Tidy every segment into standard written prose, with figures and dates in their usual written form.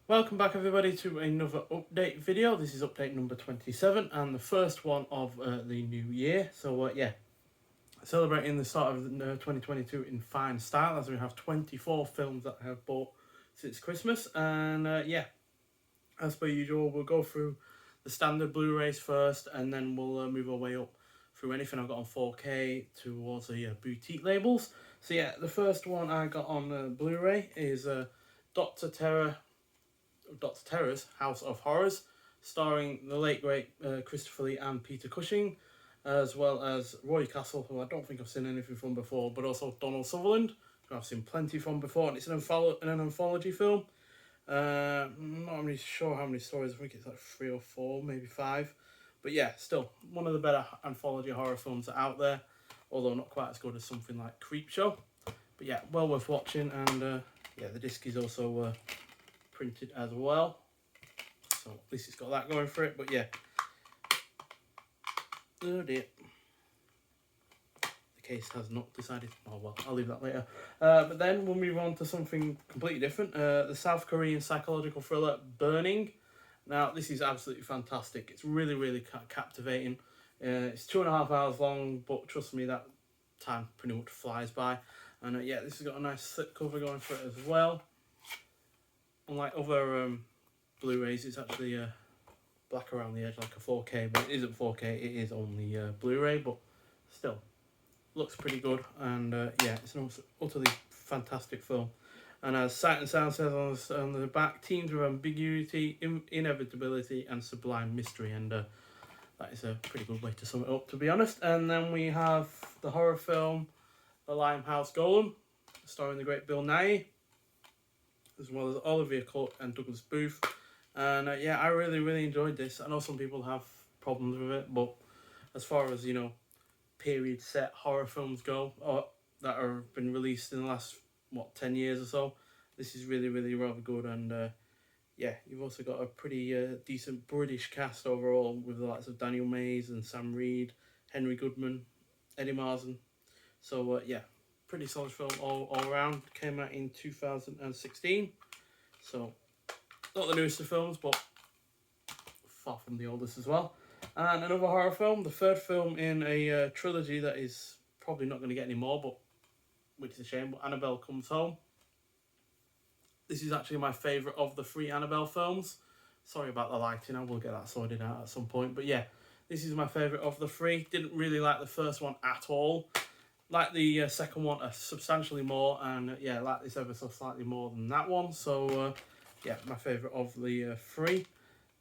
Welcome back everybody to another update video. This is update number 27 and the first one of the new year. So celebrating the start of 2022 in fine style, as we have 24 films that I have bought since Christmas. And as per usual, we'll go through the standard Blu-rays first, and then we'll move our way up through anything I've got on 4K towards the boutique labels. So yeah, the first one I got on Blu-ray is Doctor Terror's House of Horrors, starring the late great Christopher Lee and Peter Cushing, as well as Roy Castle, who I don't think I've seen anything from before, but also Donald Sutherland, who I've seen plenty from before, and it's an anthology film. I'm not really sure how many stories. I think it's like 3 or 4, maybe 5. But yeah, still one of the better anthology horror films out there, although not quite as good as something like Creepshow. But yeah, well worth watching, and the disc is also printed as well, so at least it's got that going for it. But yeah, oh dear, the case has not decided. Oh well, I'll leave that later. But then we'll move on to something completely different, the South Korean psychological thriller Burning. Now this is absolutely fantastic. It's really captivating. It's 2.5 hours long, but trust me, that time pretty much flies by. And this has got a nice slip cover going for it as well. Unlike other Blu-rays, it's actually black around the edge like a 4K, but it isn't 4K, it is only Blu-ray, but still looks pretty good. And it's an utterly fantastic film. And as Sight and Sound says on the back, teams with ambiguity, inevitability and sublime mystery, and that is a pretty good way to sum it up, to be honest. And then we have the horror film The Limehouse Golem, starring the great Bill Nighy, as well as Olivia Cook and Douglas Booth. And I really enjoyed this. I know some people have problems with it, but as far as, period set horror films go, or that have been released in the last 10 years or so, this is really rather good. And you've also got a pretty decent British cast overall, with the likes of Daniel Mays and Sam Reed, Henry Goodman, Eddie Marsan. So pretty solid film all around. Came out in 2016, so not the newest of films, but far from the oldest as well. And another horror film, the third film in a trilogy that is probably not going to get any more, but which is a shame. But Annabelle Comes Home. This is actually my favourite of the 3 Annabelle films. Sorry about the lighting, I will get that sorted out at some point. But yeah, this is my favourite of the 3. Didn't really like the first one at all. Like the second one substantially more, and like this ever so slightly more than that one. So my favourite of the 3.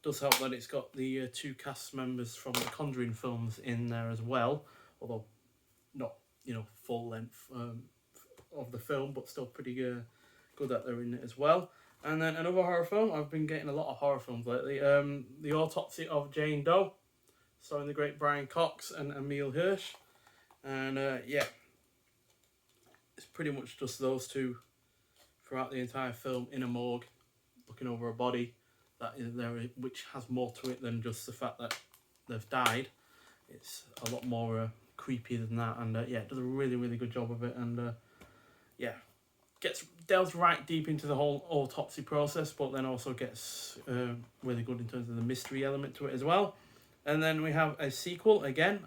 Does help that it's got the 2 cast members from the Conjuring films in there as well, although not full length of the film, but still pretty good that they're in it as well. And then another horror film. I've been getting a lot of horror films lately. The Autopsy of Jane Doe, starring the great Brian Cox and Emile Hirsch. And it's pretty much just those two throughout the entire film in a morgue, looking over a body that is there, which has more to it than just the fact that they've died. It's a lot more creepy than that, and it does a really good job of it. And delves right deep into the whole autopsy process, but then also gets really good in terms of the mystery element to it as well. And then we have a sequel again,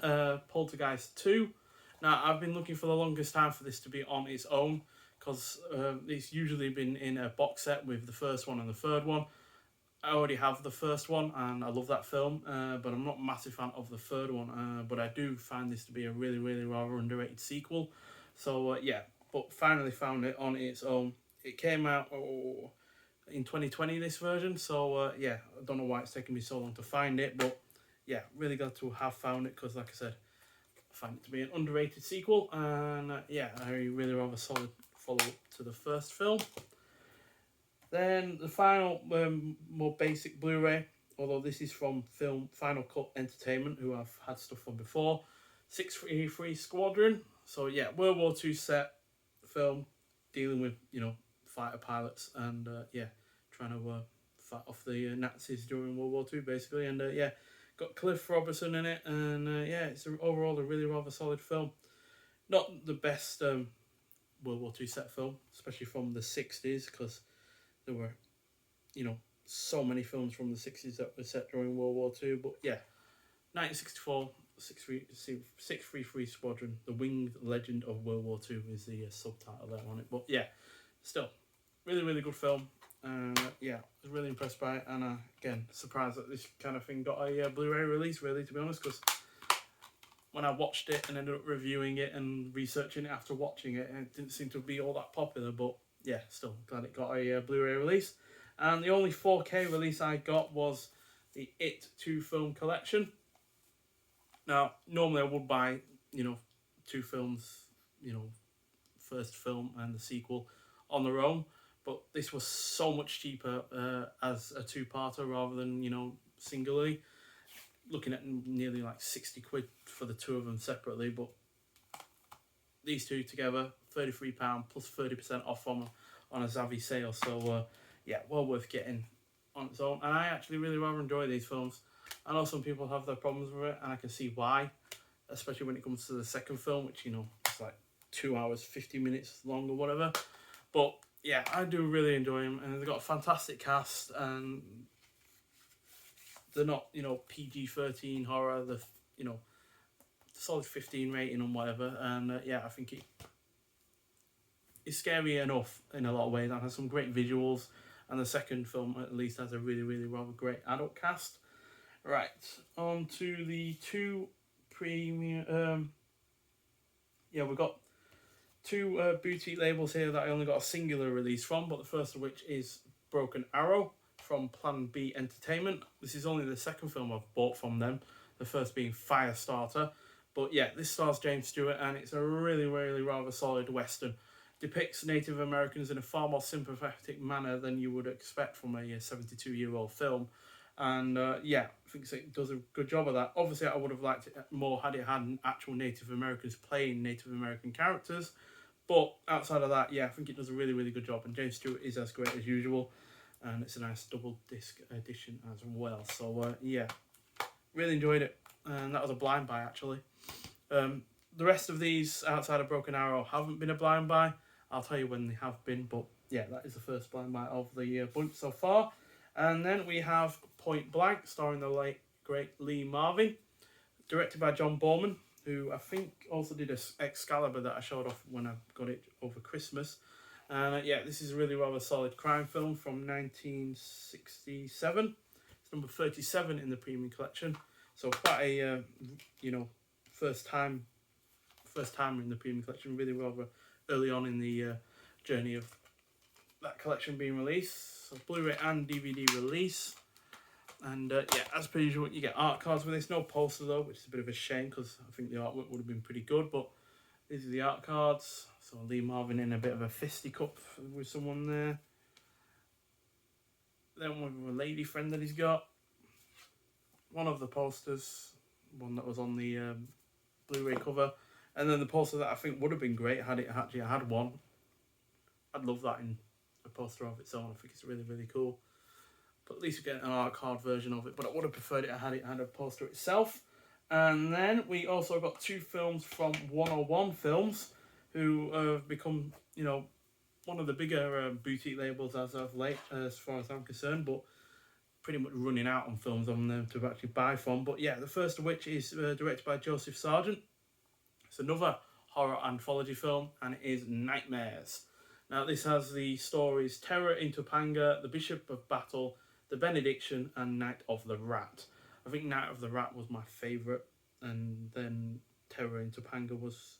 Poltergeist II. Now, I've been looking for the longest time for this to be on its own, because it's usually been in a box set with the first one and the third one. I already have the first one, and I love that film, but I'm not a massive fan of the third one. But I do find this to be a really rather underrated sequel. So, but finally found it on its own. It came out in 2020, this version, so I don't know why it's taken me so long to find it, but really glad to have found it, because like I said, I find it to be an underrated sequel, and a really rather solid follow-up to the first film. Then the final, more basic Blu-ray, although this is from Final Cut Entertainment, who I've had stuff from before, 633 Squadron. So World War II set film, dealing with fighter pilots and trying to fight off the Nazis during World War II, basically. And got Cliff Robertson in it, and it's overall a really rather solid film. Not the best World War II set film, especially from the 60s, because there were you know, so many films from the 60s that were set during World War II. But yeah, 1964, 633 Squadron, The Winged Legend of World War II is the subtitle there on it. But yeah, still, really, really good film. And yeah, I was really impressed by it. And again, surprised that this kind of thing got a Blu-ray release, really, to be honest, because when I watched it and ended up reviewing it and researching it after watching it, it didn't seem to be all that popular. But yeah, still glad it got a Blu-ray release. And the only 4K release I got was the It 2 film collection. Now, normally I would buy, you know, 2 films, you know, first film and the sequel on their own, but this was so much cheaper as a 2-parter rather than, you know, singly. Looking at nearly like 60 quid for the 2 of them separately, but these 2 together, £33 plus 30% off on a Zavvi sale. So yeah, well worth getting on its own. And I actually really rather enjoy these films. I know some people have their problems with it, and I can see why, especially when it comes to the second film, which, you know, it's like 2 hours, 50 minutes long or whatever. But yeah, I do really enjoy them, and they've got a fantastic cast, and they're not, you know, PG-13 horror. They're, you know, solid 15 rating and whatever. And yeah, I think it's scary enough in a lot of ways, and has some great visuals. And the second film at least has a really, really rather great adult cast. Right, on to the 2 premium. Yeah, we've got 2 boutique labels here that I only got a singular release from, but the first of which is Broken Arrow from Plan B Entertainment. This is only the second film I've bought from them, the first being Firestarter. But yeah, this stars James Stewart, and it's a really, really rather solid Western. Depicts Native Americans in a far more sympathetic manner than you would expect from a 72-year-old film. And yeah, I think it does a good job of that. Obviously, I would have liked it more had it had actual Native Americans playing Native American characters. But outside of that, yeah, I think it does a really, really good job. And James Stewart is as great as usual. And it's a nice double disc edition as well. So yeah, really enjoyed it. And that was a blind buy, actually. The rest of these outside of Broken Arrow haven't been a blind buy. I'll tell you when they have been. But yeah, that is the first blind buy of the bunch so far. And then we have Point Blank, starring the late, great Lee Marvin, directed by John Borman, who I think also did Excalibur that I showed off when I got it over Christmas. And yeah, this is a really rather solid crime film from 1967. It's number 37 in the premium collection. So quite a, you know, first timer in the premium collection, really rather early on in the journey of that collection being released. So Blu-ray and DVD release. And yeah, as per usual, you get art cards with this. No poster though, which is a bit of a shame because I think the artwork would have been pretty good. But these are the art cards. So Lee Marvin in a bit of a fisticuff with someone there. Then with a lady friend that he's got. One of the posters, one that was on the Blu-ray cover. And then the poster that I think would have been great had it actually had one. I'd love that in a poster of its own. I think it's really, really cool. But at least we get an art card version of it. But I would have preferred it had a poster itself. And then we also got 2 films from 101 Films, who have become, you know, one of the bigger boutique labels as of late, as far as I'm concerned. But pretty much running out on films on them to actually buy from. But yeah, the first of which is directed by Joseph Sargent. It's another horror anthology film, and it is Nightmares. Now, this has the stories Terror in Topanga, The Bishop of Battle, The Benediction, and Night of the Rat. I think Night of the Rat was my favourite, and then Terror in Topanga was...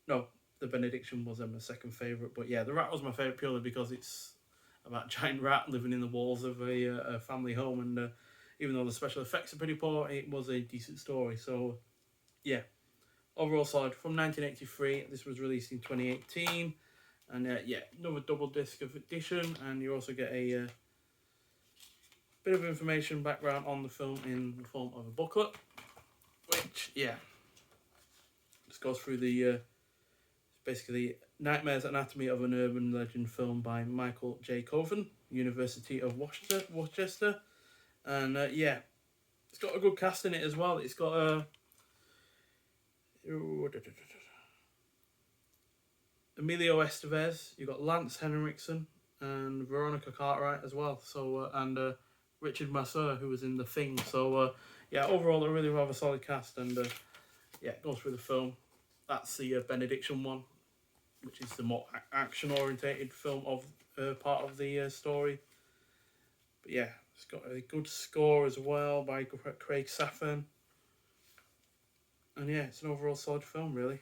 No, The Benediction was my second favourite, but yeah, The Rat was my favourite purely because it's about a giant rat living in the walls of a family home, and even though the special effects are pretty poor, it was a decent story. So yeah, overall solid. From 1983, this was released in 2018, and yeah, another double disc of edition, and you also get a bit of information background on the film in the form of a booklet, which yeah, just goes through the basically Nightmares: Anatomy of an Urban Legend film by Michael J. Coven, University of Worcester. And yeah, it's got a good cast in it as well. It's got Emilio Estevez, you've got Lance Henriksen, and Veronica Cartwright as well. So and Richard Masur, who was in The Thing. So yeah, overall a really rather solid cast, and yeah, it goes through the film. That's the Benediction one, which is the more action orientated film of part of the story. But yeah, it's got a good score as well by Craig Safan. And yeah, it's an overall solid film, really.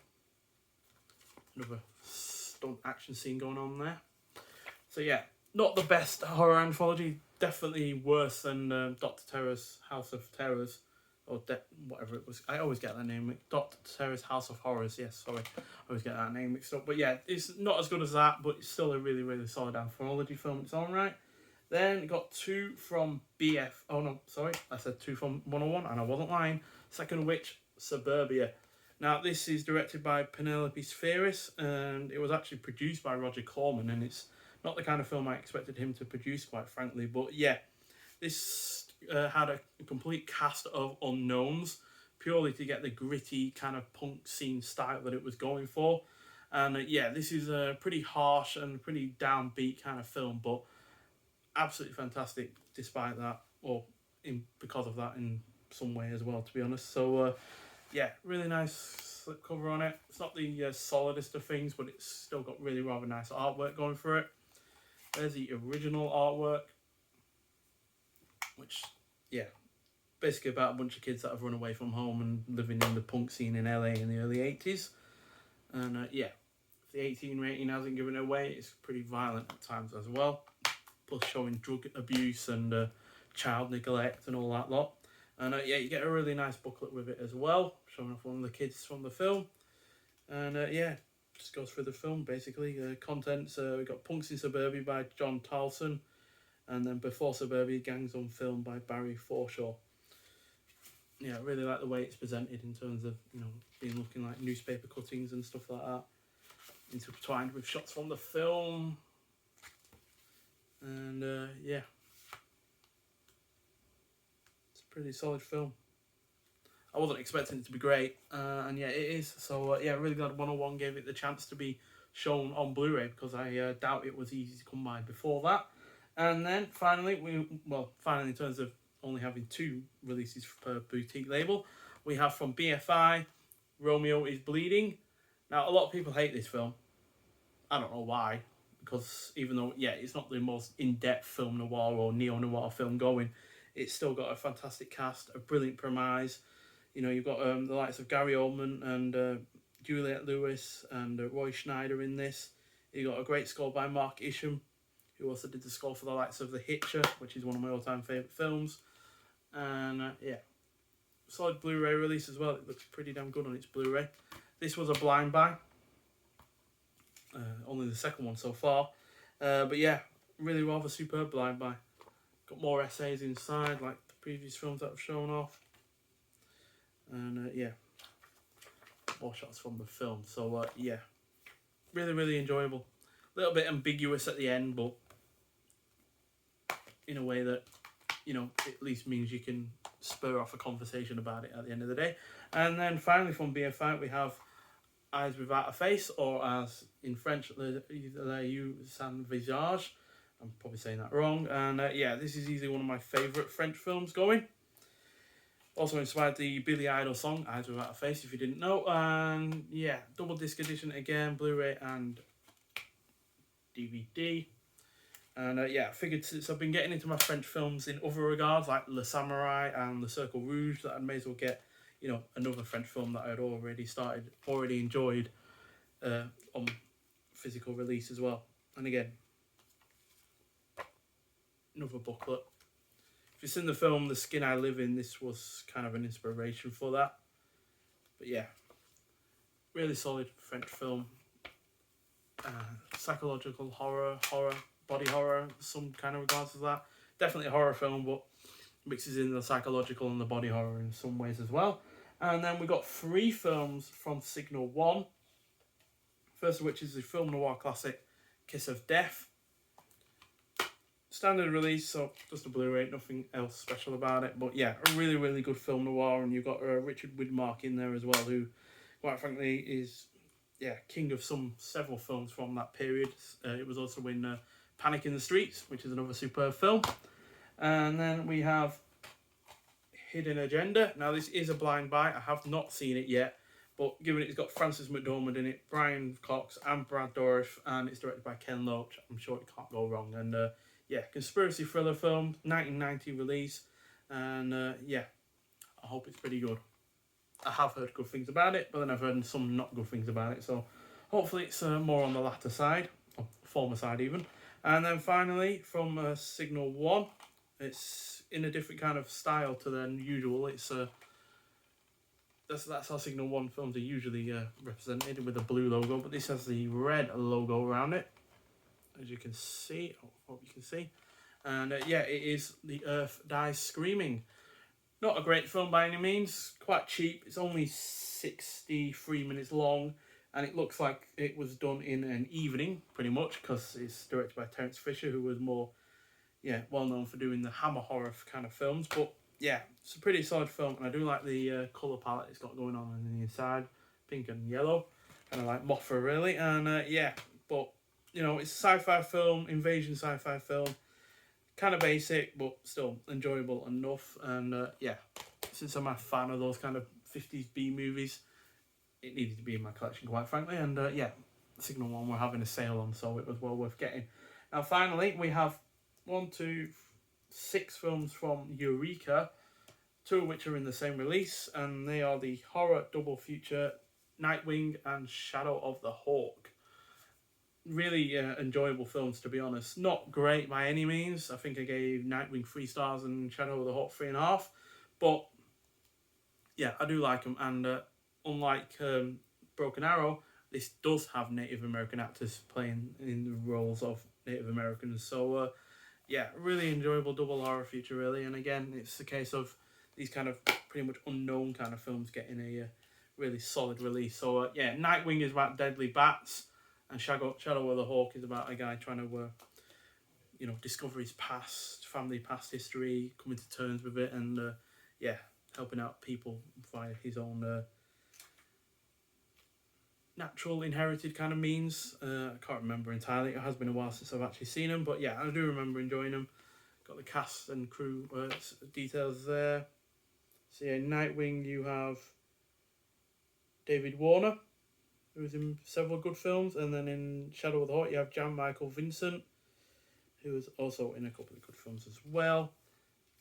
Another stunt action scene going on there. So yeah, not the best horror anthology. Definitely worse than Dr. Terror's House of Terrors. Or whatever it was. I always get that name. Dr. Terror's House of Horrors. Yes, sorry. I always get that name mixed up. But yeah, it's not as good as that, but it's still a really, really solid anthology film. It's all right. Then got 2 from BF. Oh no, sorry. I said 2 from 101 and I wasn't lying. Second of which, Suburbia. Now, this is directed by Penelope Spheris, and it was actually produced by Roger Corman, and it's not the kind of film I expected him to produce, quite frankly. But yeah, this had a complete cast of unknowns, purely to get the gritty kind of punk scene style that it was going for. And yeah, this is a pretty harsh and pretty downbeat kind of film, but absolutely fantastic despite that, or because of that in some way as well, to be honest. So yeah, really nice slipcover on it. It's not the solidest of things, but it's still got really rather nice artwork going for it. There's the original artwork, which, yeah, basically about a bunch of kids that have run away from home and living in the punk scene in LA in the early 80s. And yeah, if the 18 rating hasn't given it away, it's pretty violent at times as well. Plus showing drug abuse and child neglect and all that lot. And yeah, you get a really nice booklet with it as well, showing off one of the kids from the film. And yeah, just goes through the film basically. Contents, we got Punks in Suburbia by John Tarleton, and then Before Suburbia, Gangs on Film by Barry Forshaw. Yeah, I really like the way it's presented in terms of, you know, being looking like newspaper cuttings and stuff like that, intertwined with shots from the film. And yeah, it's a pretty solid film. I wasn't expecting it to be great, and yeah, it is. So yeah, really glad 101 gave it the chance to be shown on Blu-ray, because I doubt it was easy to come by before that. And then finally, finally in terms of only having 2 releases per boutique label, we have from BFI, Romeo is Bleeding. Now, a lot of people hate this film. I don't know why, because even though, yeah, it's not the most in-depth film noir or neo-noir film going, it's still got a fantastic cast, a brilliant premise. You know, you've got the likes of Gary Oldman and Juliette Lewis and Roy Schneider in this. You got a great score by Mark Isham, who also did the score for the likes of The Hitcher, which is one of my all-time favourite films. And yeah, solid Blu-ray release as well. It looks pretty damn good on its Blu-ray. This was a blind buy. Only the second one so far. But yeah, really rather superb blind buy. Got more essays inside, like the previous films that I've shown off. And yeah, more shots from the film. So yeah, really, really enjoyable. A little bit ambiguous at the end, but in a way that, you know, at least means you can spur off a conversation about it at the end of the day. And then finally from BFI, we have Eyes Without a Face, or as in French, Les Yeux Sans Visage. I'm probably saying that wrong. And yeah, this is easily one of my favourite French films going. Also inspired the Billy Idol song, Eyes Without a Face, if you didn't know. And yeah, double disc edition again, Blu-ray and DVD. And yeah, I figured since I've been getting into my French films in other regards, like Le Samurai and Le Cercle Rouge, that I may as well get, you know, another French film that I'd already enjoyed on physical release as well. And again, another booklet. If you've seen the film The Skin I Live In, this was kind of an inspiration for that. But yeah, really solid French film. Psychological horror, body horror, some kind of regards to that. Definitely a horror film, but mixes in the psychological and the body horror in some ways as well. And then we got 3 films from SignalOne. First of which is the film noir classic Kiss of Death. Standard release, so just a Blu-ray, nothing else special about it. But yeah, a really, really good film noir. And you've got Richard Widmark in there as well, who, quite frankly, is king of several films from that period. It was also in Panic in the Streets, which is another superb film. And then we have Hidden Agenda. Now, this is a blind buy. I have not seen it yet, but given it's got Frances McDormand in it, Brian Cox, and Brad Dourif, and it's directed by Ken Loach, I'm sure it can't go wrong. And yeah, conspiracy thriller film, 1990 release, and yeah, I hope it's pretty good. I have heard good things about it, but then I've heard some not good things about it, so hopefully it's more on the latter side, or former side even. And then finally, from SignalOne, it's in a different kind of style to than usual. It's that's how SignalOne films are usually represented, with a blue logo, but this has the red logo around it, as you can see. I hope you can see. And yeah, it is The Earth Dies Screaming. Not a great film by any means, quite cheap. It's only 63 minutes long, and it looks like it was done in an evening, pretty much, because it's directed by Terence Fisher, who was more, well known for doing the Hammer horror kind of films. But yeah, it's a pretty solid film, and I do like the colour palette it's got going on the inside, pink and yellow, kind of like Mothra really. And yeah, but you know, it's a sci-fi film, invasion sci-fi film. Kind of basic, but still enjoyable enough. And yeah, since I'm a fan of those kind of 50s B movies, it needed to be in my collection, quite frankly. And yeah, SignalOne were having a sale on, so it was well worth getting. Now, finally, we have 6 films from Eureka, 2 of which are in the same release, and they are the horror double feature Nightwing and Shadow of the Hawk. Really enjoyable films, to be honest. Not great by any means. I think I gave Nightwing 3 stars and Shadow of the Hawk 3.5. But yeah, I do like them. And unlike Broken Arrow, this does have Native American actors playing in the roles of Native Americans. So yeah, really enjoyable double horror feature, really. And again, it's a case of these kind of pretty much unknown kind of films getting a really solid release. So yeah, Nightwing is about deadly bats, and Shadow of the Hawk is about a guy trying to, you know, discover his past history, coming to terms with it, and yeah, helping out people via his own natural inherited kind of means. I can't remember entirely. It has been a while since I've actually seen them, but yeah, I do remember enjoying them. Got the cast and crew details there. So yeah, Nightwing, you have David Warner, who was in several good films, and then in Shadow of the Hawk you have Jan Michael Vincent, who was also in a couple of good films as well.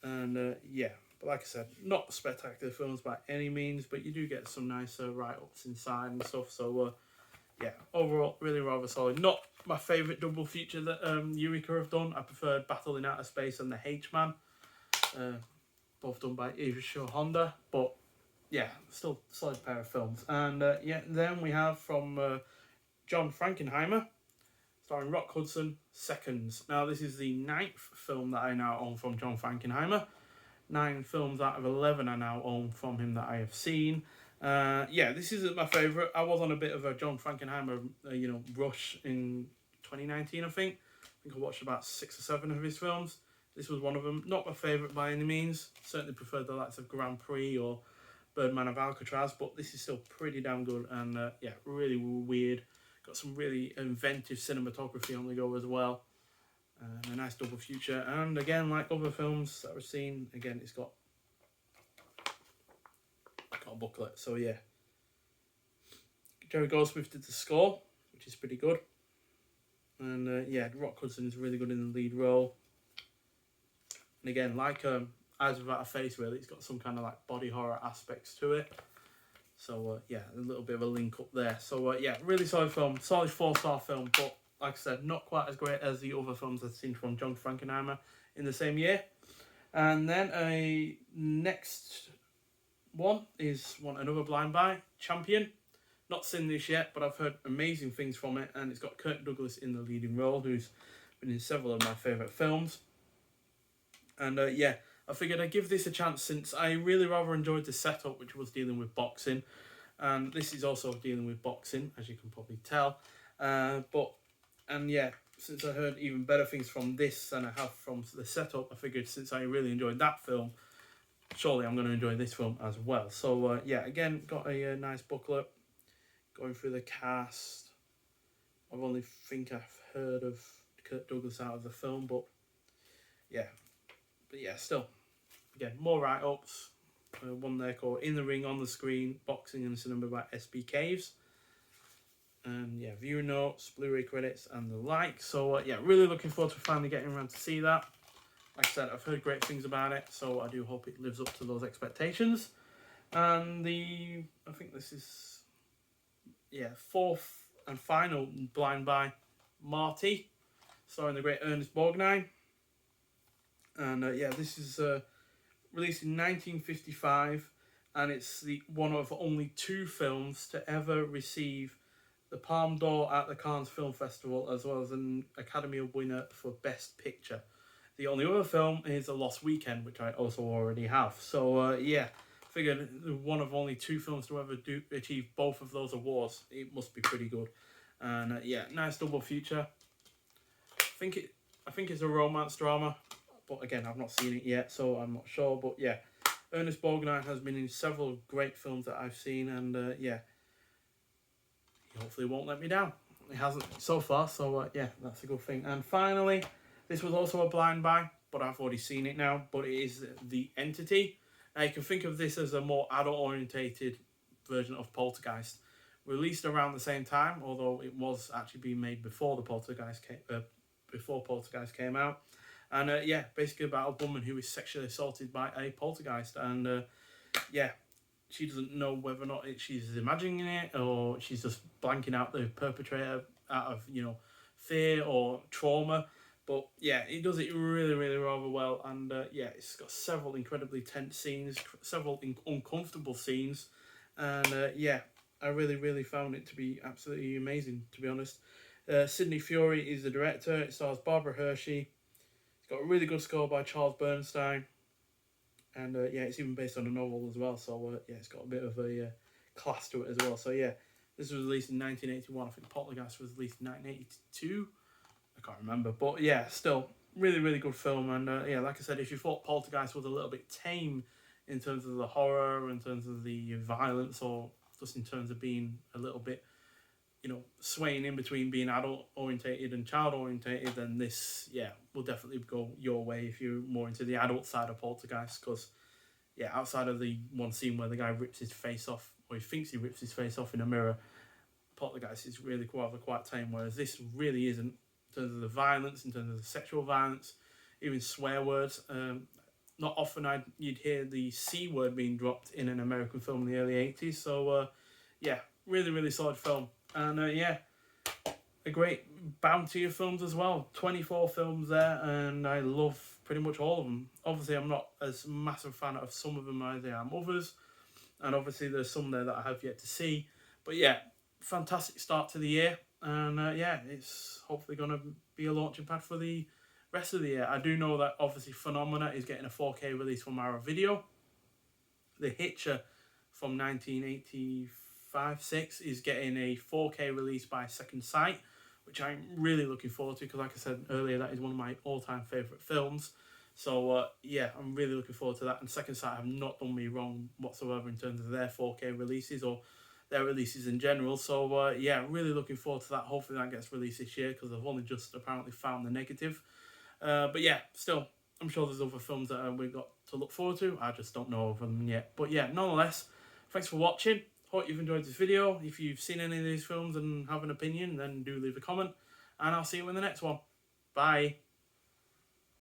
And yeah, but like I said, not spectacular films by any means, but you do get some nice write-ups inside and stuff. So yeah, overall really rather solid. Not my favourite double feature that Eureka have done. I preferred Battle in Outer Space and The H-Man, both done by Isho Honda, but yeah, still a solid pair of films. And yeah, then we have from John Frankenheimer, starring Rock Hudson, Seconds. Now, this is the 9th film that I now own from John Frankenheimer. 9 films out of 11 I now own from him that I have seen. Yeah, this isn't my favourite. I was on a bit of a John Frankenheimer, you know, rush in 2019, I think. I think I watched about 6 or 7 of his films. This was one of them. Not my favourite by any means. Certainly preferred the likes of Grand Prix or Birdman of Alcatraz, but this is still pretty damn good. And yeah, really weird. Got some really inventive cinematography on the go as well. A nice double feature. And again, like other films that I've seen, again, it's got a booklet. So yeah, Jerry Goldsmith did the score, which is pretty good. And yeah, Rock Hudson is really good in the lead role. And again, like Eyes Without a Face, really, it's got some kind of like body horror aspects to it. So yeah, a little bit of a link up there. So yeah, really solid film, solid 4-star film, but like I said, not quite as great as the other films I've seen from John Frankenheimer in the same year. And then a next one is another blind buy, Champion. Not seen this yet, but I've heard amazing things from it, and it's got Kirk Douglas in the leading role, who's been in several of my favourite films. And yeah, I figured I'd give this a chance since I really rather enjoyed the setup, which was dealing with boxing. And this is also dealing with boxing, as you can probably tell. And yeah, since I heard even better things from this than I have from the setup, I figured since I really enjoyed that film, surely I'm going to enjoy this film as well. So yeah, again, got a nice booklet, going through the cast. I've only think I've heard of Kirk Douglas out of the film, but yeah, still, again, more write-ups. One there called In the Ring, On the Screen, Boxing and Cinema by SB Caves. And yeah, viewer notes, Blu-ray credits and the like. So yeah, really looking forward to finally getting around to see that. Like I said, I've heard great things about it, so I do hope it lives up to those expectations. And I think this is, fourth and final blind buy, Marty, starring the great Ernest Borgnine. And this is released in 1955, and it's one of only 2 films to ever receive the Palme d'Or at the Cannes Film Festival, as well as an Academy Award winner for Best Picture. The only other film is A Lost Weekend, which I also already have. So figured one of only 2 films to ever achieve both of those awards. It must be pretty good. And nice double feature. I think it's a romance drama, but again, I've not seen it yet, so I'm not sure. But yeah, Ernest Borgnine has been in several great films that I've seen, and he hopefully won't let me down. He hasn't so far, so that's a good thing. And finally, this was also a blind buy, but I've already seen it now, but it is The Entity. Now, you can think of this as a more adult-orientated version of Poltergeist, released around the same time, although it was actually being made before Poltergeist came out. And basically about a woman who is sexually assaulted by a poltergeist, and she doesn't know whether or not she's imagining it or she's just blanking out the perpetrator out of fear or trauma. But yeah, it does it really, really rather well, and it's got several incredibly tense scenes, several uncomfortable scenes, and I really, really found it to be absolutely amazing, to be honest. Sidney Furie is the director. It stars Barbara Hershey. It's got a really good score by Charles Bernstein, and it's even based on a novel as well. So it's got a bit of a class to it as well. So this was released in 1981. I think Poltergeist was released in 1982. I can't remember, but still really, really good film. And like I said, if you thought Poltergeist was a little bit tame in terms of the horror, in terms of the violence, or just in terms of being a little bit, swaying in between being adult orientated and child orientated, then this will definitely go your way if you're more into the adult side of Poltergeist. Because outside of the one scene where the guy rips his face off, or he thinks he rips his face off in a mirror, Poltergeist is really quite tame, whereas this really isn't, in terms of the violence, in terms of the sexual violence, even swear words. Not often you'd hear the C word being dropped in an American film in the early 80s. So really, really solid film. And a great bounty of films as well. 24 films there, and I love pretty much all of them. Obviously, I'm not as massive fan of some of them as I am others, and obviously there's some there that I have yet to see. But fantastic start to the year, and it's hopefully going to be a launching pad for the rest of the year. I do know that obviously Phenomena is getting a 4K release from our video. The Hitcher from 1985-6 is getting a 4K release by Second Sight, which I'm really looking forward to, because like I said earlier, that is one of my all-time favourite films. So I'm really looking forward to that. And Second Sight have not done me wrong whatsoever in terms of their 4K releases or their releases in general. So really looking forward to that. Hopefully that gets released this year, because I've only just apparently found the negative. But still, I'm sure there's other films that we've got to look forward to. I just don't know of them yet. But nonetheless, thanks for watching. Hope you've enjoyed this video. If you've seen any of these films and have an opinion, then do leave a comment. And I'll see you in the next one. Bye.